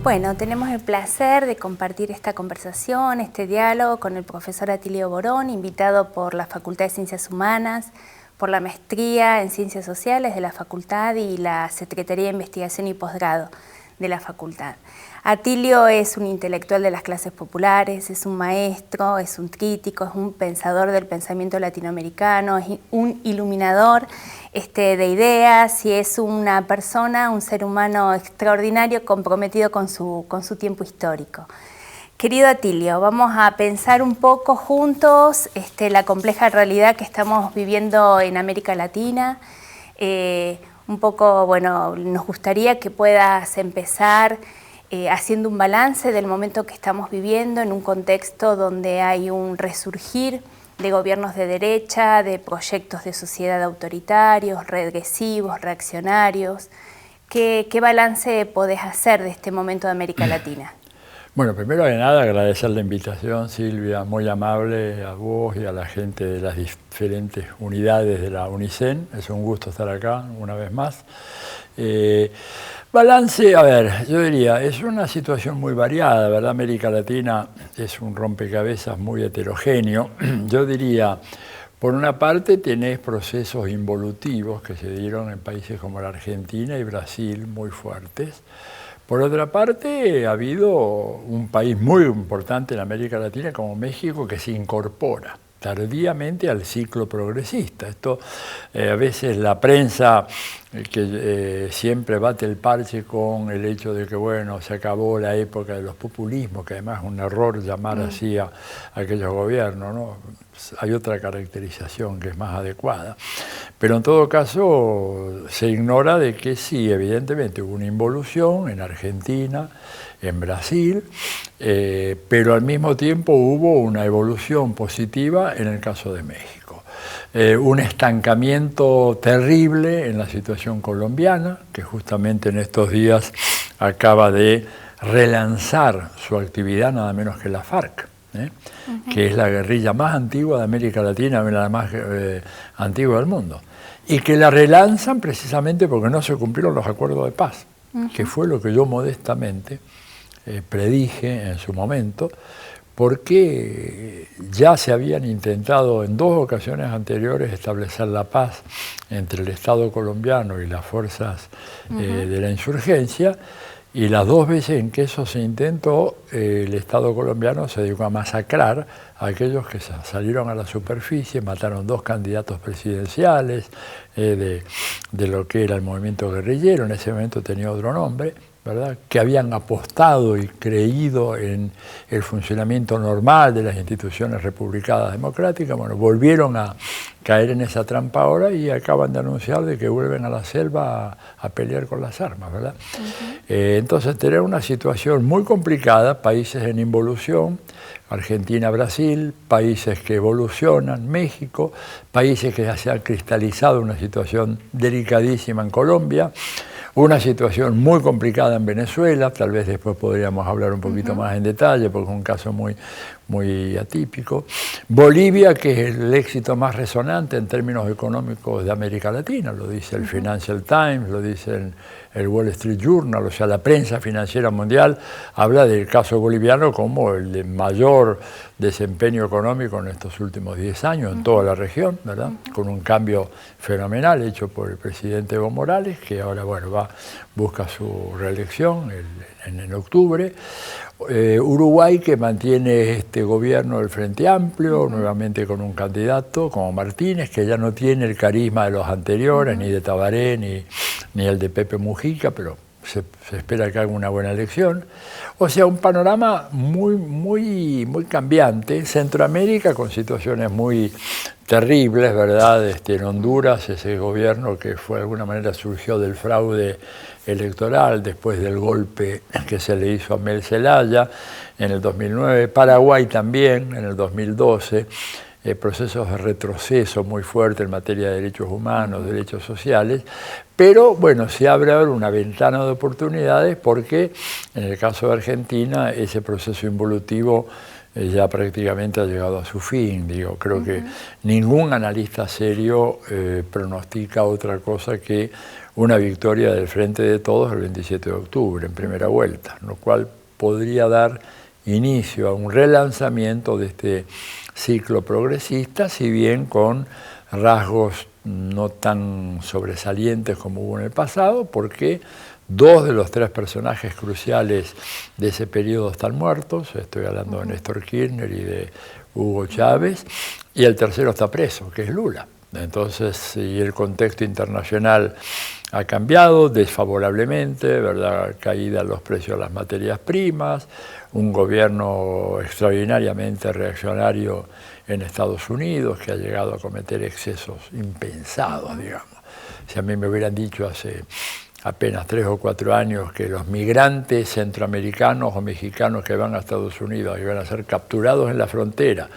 Bueno, tenemos el placer de compartir esta conversación, este diálogo con el profesor Atilio Borón, invitado por la Facultad de Ciencias Humanas, por la Maestría en Ciencias Sociales de la Facultad y la Secretaría de Investigación y Posgrado de la Facultad. Atilio es un intelectual de las clases populares, es un maestro, es un crítico, es un pensador del pensamiento latinoamericano, es un iluminador de ideas y es una persona, un ser humano extraordinario comprometido con su tiempo histórico. Querido Atilio, vamos a pensar un poco juntos la compleja realidad que estamos viviendo en América Latina. Un poco, bueno, nos gustaría que puedas empezar haciendo un balance del momento que estamos viviendo en un contexto donde hay un resurgir de gobiernos de derecha, de proyectos de sociedad autoritarios, regresivos, reaccionarios. ¿Qué balance podés hacer de este momento de América Latina? Bueno, primero que nada agradecer la invitación, Silvia, muy amable a vos y a la gente de las diferentes unidades de la UNICEN. Es un gusto estar acá una vez más. Balance, a ver, yo diría, es una situación muy variada, ¿verdad? América Latina es un rompecabezas muy heterogéneo. Yo diría, por una parte tenés procesos involutivos que se dieron en países como la Argentina y Brasil muy fuertes. Por otra parte, ha habido un país muy importante en América Latina como México que se incorpora tardíamente al ciclo progresista. Esto a veces la prensa que siempre bate el parche con el hecho de que bueno, se acabó la época de los populismos, que además es un error llamar así a aquellos gobiernos, ¿no? Hay otra caracterización que es más adecuada. Pero en todo caso se ignora de que sí, evidentemente hubo una involución en Argentina, en Brasil, pero al mismo tiempo hubo una evolución positiva en el caso de México. Un estancamiento terrible en la situación colombiana, que justamente en estos días acaba de relanzar su actividad nada menos que la FARC, que es la guerrilla más antigua de América Latina, la más antigua del mundo, y que la relanzan precisamente porque no se cumplieron los acuerdos de paz, que fue lo que yo modestamente predije en su momento, porque ya se habían intentado en dos ocasiones anteriores establecer la paz entre el Estado colombiano y las fuerzas de la insurgencia, y las dos veces en que eso se intentó, el Estado colombiano se dedicó a masacrar a aquellos que salieron a la superficie, mataron dos candidatos presidenciales de lo que era el movimiento guerrillero, en ese momento tenía otro nombre, ¿verdad?, que habían apostado y creído en el funcionamiento normal de las instituciones republicanas democráticas. Bueno, volvieron a caer en esa trampa ahora y acaban de anunciar de que vuelven a la selva a pelear con las armas, ¿verdad? Entonces, tener una situación muy complicada, países en involución, Argentina, Brasil, países que evolucionan, México, países que ya se han cristalizado una situación delicadísima en Colombia, una situación muy complicada en Venezuela, tal vez después podríamos hablar un poquito más en detalle porque es un caso muy atípico. Bolivia, que es el éxito más resonante en términos económicos de América Latina, lo dice el Financial Times, lo dice el Wall Street Journal, o sea, la prensa financiera mundial habla del caso boliviano como el de mayor desempeño económico en estos últimos 10 años en toda la región, ¿verdad? Con un cambio fenomenal hecho por el presidente Evo Morales, que ahora, bueno, busca su reelección en octubre. Uruguay, que mantiene este gobierno del Frente Amplio, nuevamente con un candidato como Martínez, que ya no tiene el carisma de los anteriores, ni de Tabaré, ni el de Pepe Mujica, pero se espera que haga una buena elección. O sea, un panorama muy cambiante. Centroamérica con situaciones muy terribles, ¿verdad? En Honduras, ese gobierno que fue de alguna manera surgió del fraude electoral después del golpe que se le hizo a Mel Zelaya en el 2009. Paraguay también en el 2012. Procesos de retroceso muy fuertes en materia de derechos humanos, derechos sociales, pero bueno, se abre ahora una ventana de oportunidades porque en el caso de Argentina ese proceso involutivo ya prácticamente ha llegado a su fin. Digo, creo que ningún analista serio pronostica otra cosa que una victoria del Frente de Todos el 27 de octubre, en primera vuelta, lo cual podría dar inicio a un relanzamiento de este ciclo progresista, si bien con rasgos no tan sobresalientes como hubo en el pasado, porque 2 de los 3 personajes cruciales de ese periodo están muertos. Estoy hablando de Néstor Kirchner y de Hugo Chávez, y el tercero está preso, que es Lula. Entonces, y el contexto internacional ha cambiado desfavorablemente, ¿verdad? Caída de los precios de las materias primas, un gobierno extraordinariamente reaccionario en Estados Unidos que ha llegado a cometer excesos impensados, digamos. Si a mí me hubieran dicho hace apenas 3 o 4 años que los migrantes centroamericanos o mexicanos que van a Estados Unidos iban a ser capturados en la frontera,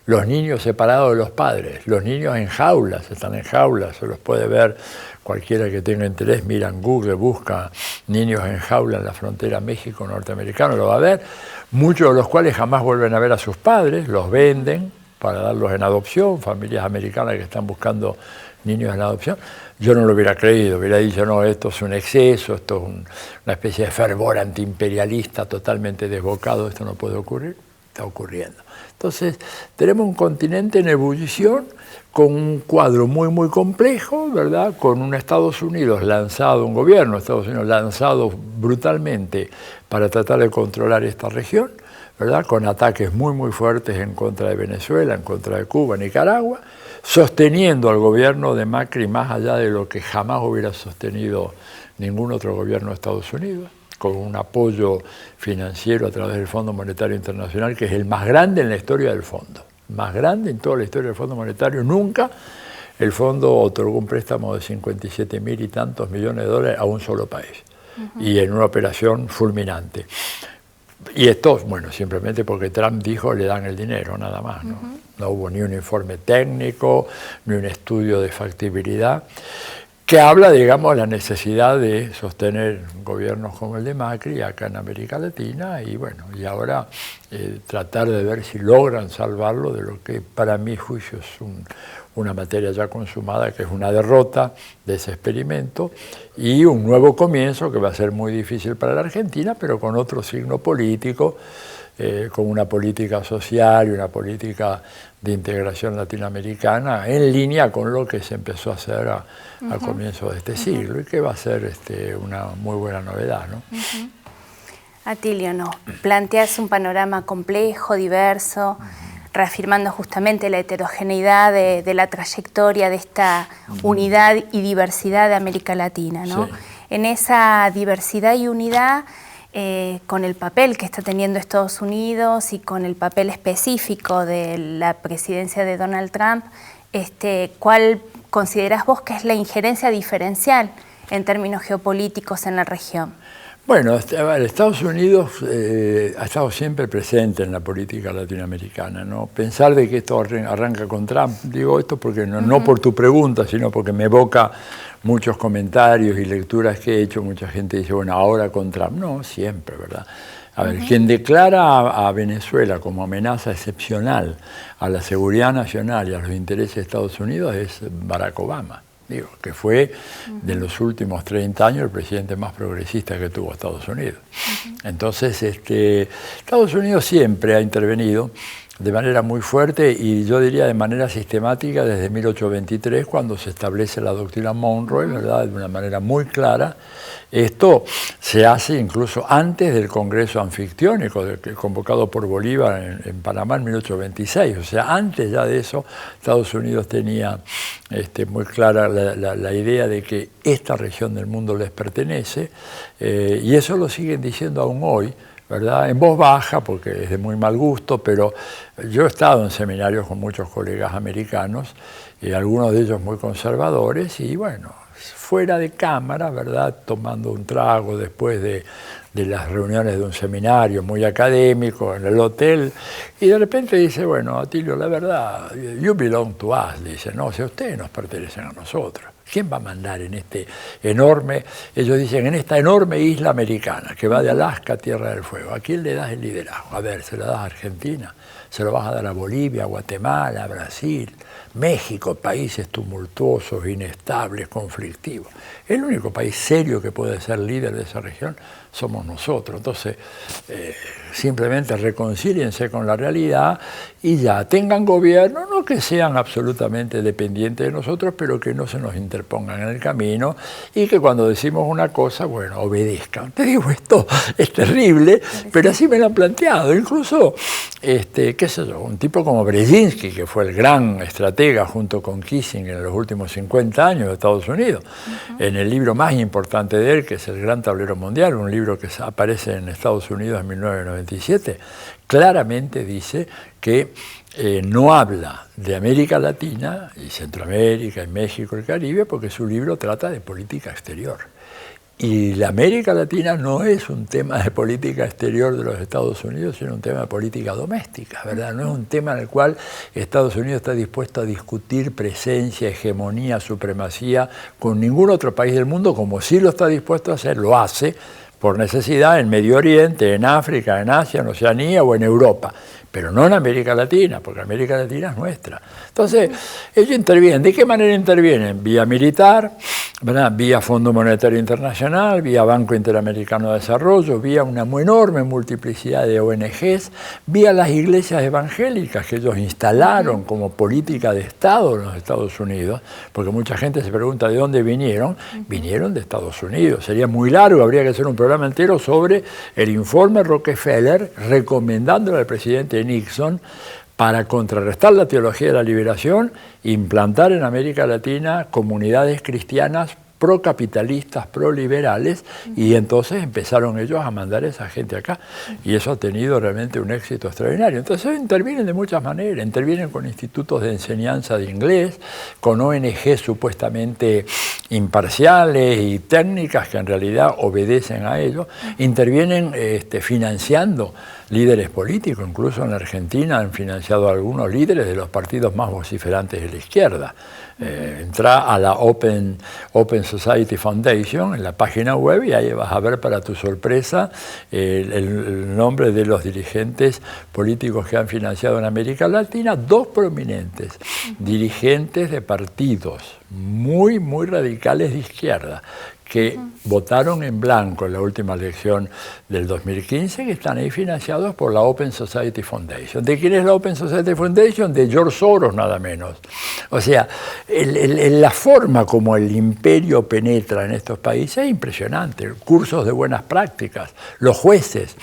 los niños separados de los padres, los niños en jaulas, están en jaulas, se los puede ver cualquiera que tenga interés, mira en Google, busca niños en jaula en la frontera México-norteamericana, lo va a ver, muchos de los cuales jamás vuelven a ver a sus padres, los venden para darlos en adopción, familias americanas que están buscando niños en adopción. Yo no lo hubiera creído, hubiera dicho, no, esto es un exceso, esto es una especie de fervor antiimperialista totalmente desbocado, esto no puede ocurrir, está ocurriendo. Entonces, tenemos un continente en ebullición con un cuadro muy complejo, ¿verdad? Con un Estados Unidos lanzado, un gobierno de Estados Unidos lanzado brutalmente para tratar de controlar esta región, ¿verdad? Con ataques muy fuertes en contra de Venezuela, en contra de Cuba, Nicaragua, sosteniendo al gobierno de Macri más allá de lo que jamás hubiera sostenido ningún otro gobierno de Estados Unidos, con un apoyo financiero a través del Fondo Monetario Internacional, que es el más grande en la historia del fondo, más grande en toda la historia del Fondo Monetario. Nunca el fondo otorgó un préstamo de 57.000 y tantos millones de dólares a un solo país, y en una operación fulminante. Y esto, bueno, simplemente porque Trump dijo le dan el dinero, nada más, ¿no? No hubo ni un informe técnico, ni un estudio de factibilidad, que habla, digamos, de la necesidad de sostener gobiernos como el de Macri acá en América Latina y, bueno, y ahora tratar de ver si logran salvarlo de lo que para mi juicio es una materia ya consumada, que es una derrota de ese experimento y un nuevo comienzo que va a ser muy difícil para la Argentina, pero con otro signo político, con una política social y una política de integración latinoamericana en línea con lo que se empezó a hacer a comienzos de este siglo y que va a ser una muy buena novedad, ¿no? Atilio, ¿no? Planteas un panorama complejo, diverso, reafirmando justamente la heterogeneidad de la trayectoria de esta unidad y diversidad de América Latina, ¿no? Sí. En esa diversidad y unidad, con el papel que está teniendo Estados Unidos y con el papel específico de la presidencia de Donald Trump, ¿cuál considerás vos que es la injerencia diferencial en términos geopolíticos en la región? Bueno, Estados Unidos ha estado siempre presente en la política latinoamericana, ¿no? Pensar de que esto arranca con Trump, digo esto porque no por tu pregunta, sino porque me evoca muchos comentarios y lecturas que he hecho. Mucha gente dice, bueno, ahora con Trump. No, siempre, ¿verdad? A ver, quien declara a Venezuela como amenaza excepcional a la seguridad nacional y a los intereses de Estados Unidos es Barack Obama. Digo, que fue de los últimos 30 años el presidente más progresista que tuvo Estados Unidos. Entonces, Estados Unidos siempre ha intervenido, de manera muy fuerte y yo diría de manera sistemática desde 1823, cuando se establece la doctrina Monroe, ¿verdad?, de una manera muy clara. Esto se hace incluso antes del Congreso Anfictiónico, convocado por Bolívar en Panamá en 1826. O sea, antes ya de eso, Estados Unidos tenía muy clara la idea de que esta región del mundo les pertenece, y eso lo siguen diciendo aún hoy, ¿verdad? En voz baja, porque es de muy mal gusto, pero yo he estado en seminarios con muchos colegas americanos, y algunos de ellos muy conservadores, y bueno, fuera de cámara, ¿verdad?, tomando un trago después de las reuniones de un seminario muy académico en el hotel, y de repente dice, bueno, Atilio, la verdad, you belong to us, dice, no, si ustedes nos pertenecen a nosotros. ¿Quién va a mandar en este enorme, ellos dicen, en esta enorme isla americana que va de Alaska a Tierra del Fuego? ¿A quién le das el liderazgo? A ver, ¿se lo das a Argentina? ¿Se lo vas a dar a Bolivia, a Guatemala, a Brasil, México, países tumultuosos, inestables, conflictivos? El único país serio que puede ser líder de esa región somos nosotros. Entonces, simplemente reconcíliense con la realidad y ya tengan gobierno, no que sean absolutamente dependientes de nosotros, pero que no se nos interpongan en el camino y que cuando decimos una cosa, bueno, obedezcan. Te digo, esto es terrible, pero así me lo han planteado. Incluso, qué sé yo, un tipo como Brzezinski, que fue el gran estratega junto con Kissinger en los últimos 50 años de Estados Unidos, en el libro más importante de él, que es El Gran Tablero Mundial, un libro que aparece en Estados Unidos en 1997, claramente dice que no habla de América Latina y Centroamérica y México y el Caribe porque su libro trata de política exterior. Y la América Latina no es un tema de política exterior de los Estados Unidos, sino un tema de política doméstica, ¿verdad? No es un tema en el cual Estados Unidos está dispuesto a discutir presencia, hegemonía, supremacía con ningún otro país del mundo, como sí lo está dispuesto a hacer, lo hace por necesidad en Medio Oriente, en África, en Asia, en Oceanía o en Europa, pero no en América Latina, porque América Latina es nuestra. Entonces, ellos intervienen. ¿De qué manera intervienen? Vía militar, ¿verdad?, vía Fondo Monetario Internacional, vía Banco Interamericano de Desarrollo, vía una muy enorme multiplicidad de ONGs, vía las iglesias evangélicas que ellos instalaron como política de Estado en los Estados Unidos, porque mucha gente se pregunta de dónde vinieron. Vinieron de Estados Unidos. Sería muy largo, habría que hacer un programa entero sobre el informe Rockefeller recomendándole al presidente Nixon para contrarrestar la teología de la liberación, implantar en América Latina comunidades cristianas procapitalistas, proliberales, y entonces empezaron ellos a mandar a esa gente acá, y eso ha tenido realmente un éxito extraordinario. Entonces intervienen de muchas maneras, intervienen con institutos de enseñanza de inglés, con ONG supuestamente imparciales y técnicas que en realidad obedecen a ellos, intervienen financiando líderes políticos, incluso en la Argentina han financiado a algunos líderes de los partidos más vociferantes de la izquierda. Entra a la Open Society Foundation en la página web y ahí vas a ver, para tu sorpresa, el nombre de los dirigentes políticos que han financiado en América Latina, dos prominentes dirigentes de partidos muy radicales de izquierda, que votaron en blanco en la última elección del 2015, que están ahí financiados por la Open Society Foundation. ¿De quién es la Open Society Foundation? De George Soros, nada menos. O sea, la forma como el imperio penetra en estos países es impresionante. Cursos de buenas prácticas, los jueces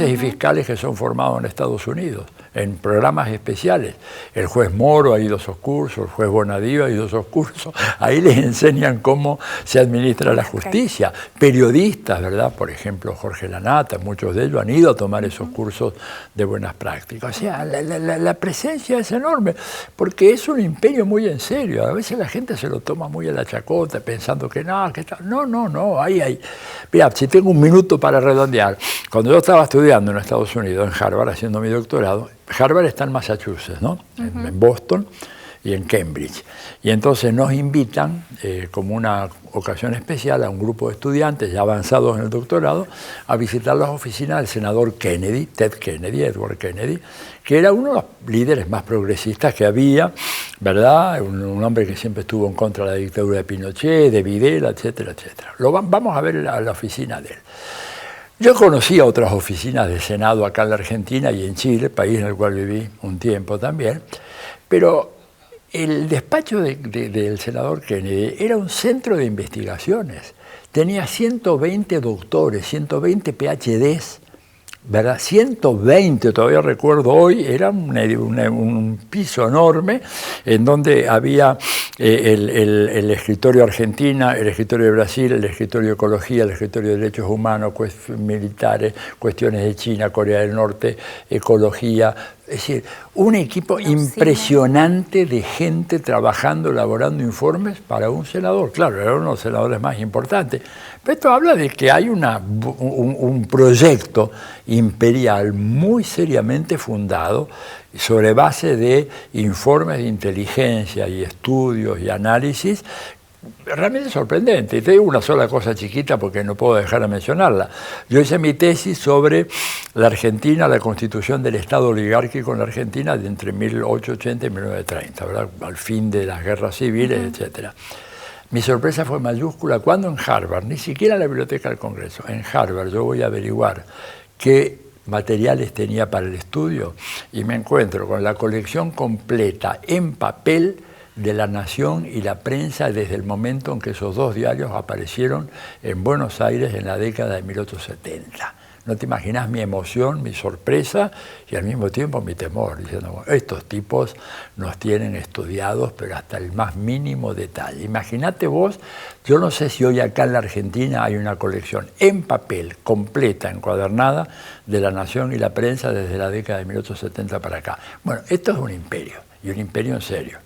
y fiscales que son formados en Estados Unidos, en programas especiales. El juez Moro ha ido a esos cursos, el juez Bonadío ha ido a esos cursos. Ahí les enseñan cómo se administra la justicia. Periodistas, ¿verdad? Por ejemplo, Jorge Lanata, muchos de ellos han ido a tomar esos cursos de buenas prácticas. O sea, la presencia es enorme, porque es un imperio muy en serio. A veces la gente se lo toma muy a la chacota, pensando que no, que tal. No, ahí. Mira, si tengo un minuto para redondear. Cuando yo estaba estudiando en Estados Unidos, en Harvard, haciendo mi doctorado, Harvard está en Massachusetts, ¿no? En Boston y en Cambridge. Y entonces nos invitan, como una ocasión especial, a un grupo de estudiantes ya avanzados en el doctorado, a visitar las oficinas del senador Kennedy, Edward Kennedy, que era uno de los líderes más progresistas que había, ¿verdad? Un hombre que siempre estuvo en contra de la dictadura de Pinochet, de Videla, etcétera, etcétera. Vamos a ver a la oficina de él. Yo conocía otras oficinas de Senado acá en la Argentina y en Chile, país en el cual viví un tiempo también, pero el despacho del senador Kennedy era un centro de investigaciones. Tenía 120 doctores, 120 PhDs, ¿verdad? 120, todavía recuerdo hoy, era un piso enorme en donde había el escritorio Argentina, el escritorio de Brasil, el escritorio de Ecología, el escritorio de Derechos Humanos, militares, cuestiones de China, Corea del Norte, ecología. Es decir, un equipo impresionante de gente trabajando, elaborando informes para un senador. Claro, era uno de los senadores más importantes. Pero esto habla de que hay un proyecto imperial muy seriamente fundado sobre base de informes de inteligencia y estudios y análisis realmente sorprendente. Y te digo una sola cosa chiquita porque no puedo dejar de mencionarla. Yo hice mi tesis sobre la Argentina, la constitución del Estado oligárquico en la Argentina de entre 1880 y 1930, ¿verdad? Al fin de las guerras civiles, etc. Mi sorpresa fue mayúscula cuando en Harvard, ni siquiera en la Biblioteca del Congreso, en Harvard yo voy a averiguar qué materiales tenía para el estudio y me encuentro con la colección completa en papel de La Nación y La Prensa desde el momento en que esos dos diarios aparecieron en Buenos Aires en la década de 1870. No te imaginas mi emoción, mi sorpresa y al mismo tiempo mi temor, diciendo, bueno, estos tipos nos tienen estudiados, pero hasta el más mínimo detalle. Imagínate vos, yo no sé si hoy acá en la Argentina hay una colección en papel, completa, encuadernada, de La Nación y La Prensa desde la década de 1870 para acá. Bueno, esto es un imperio, y un imperio en serio.